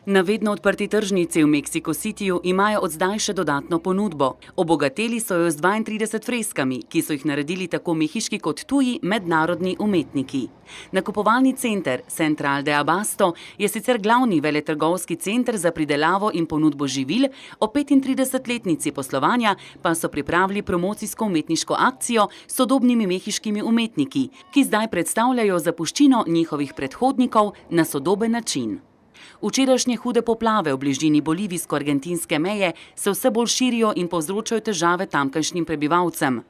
Na vedno odprti tržnici v Mexico Cityju imajo od zdaj še dodatno ponudbo. Obogateli so jo z 32 freskami, ki so jih naredili tako mehiški kot tuji mednarodni umetniki. Nakupovalni center Central de Abasto je sicer glavni veletrgovski center za pridelavo in ponudbo živil, o 35-letnici poslovanja pa so pripravili promocijsko umetniško akcijo s sodobnimi mehiškimi umetniki, ki zdaj predstavljajo zapuščino njihovih predhodnikov na sodoben način. Včerajšnje hude poplave v bližini bolivijsko-argentinske meje se vse bolj širijo in povzročajo težave tamkajšnjim prebivalcem.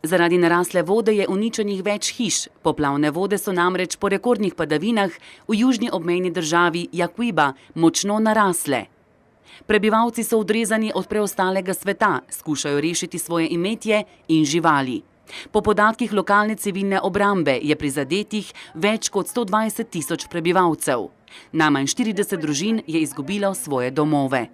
Zaradi narasle vode je uničenih več hiš. Poplavne vode so namreč po rekordnih padavinah v južni obmejni državi Jacuiba močno narasle. Prebivalci so odrezani od preostalega sveta, skušajo rešiti svoje imetje in živali. Po podatkih lokalne civilne obrambe je prizadetih več kot 120 tisoč prebivalcev. Najmanj 40 družin je izgubilo svoje domove.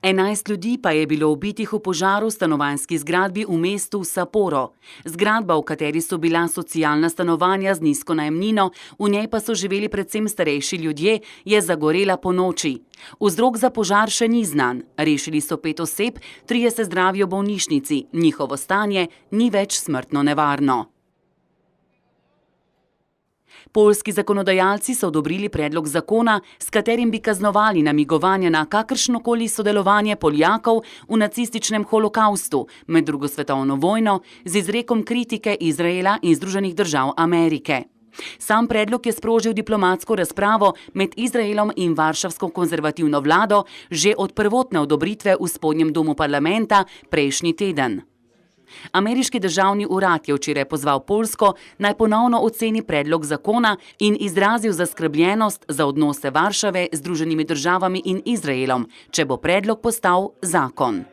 11 ljudi pa je bilo ubitih v požaru v stanovanjski zgradbi v mestu Sapporo. Zgradba, v kateri so bila socialna stanovanja z nizko najemnino, v njej pa so živeli predvsem starejši ljudje, je zagorela ponoči. Vzrok za požar še ni znan. Rešili so 5 oseb, 3 se zdravijo v bolnišnici. Njihovo stanje ni več smrtno nevarno. Poljski zakonodajalci so odobrili predlog zakona, s katerim bi kaznovali namigovanje na kakršnokoli sodelovanje Poljakov v nacističnem holokaustu med drugo svetovno vojno z izrekom kritike Izraela in Združenih držav Amerike. Sam predlog je sprožil diplomatsko razpravo med Izraelom in varšavsko konzervativno vlado že od prvotne odobritve v spodnjem domu parlamenta prejšnji teden. Ameriški državni urad je včeraj pozval Poljsko, naj ponovno oceni predlog zakona in izrazil zaskrbljenost za odnose Varšave z Združenimi državami in Izraelom, če bo predlog postal zakon.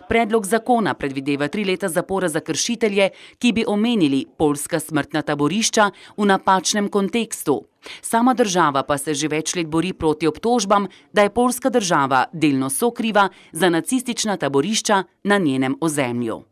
Predlog zakona predvideva 3 leta zapora za kršitelje, ki bi omenili poljska smrtna taborišča v napačnem kontekstu. Sama država pa se že več let bori proti obtožbam, da je poljska država delno sokriva za nacistična taborišča na njenem ozemlju.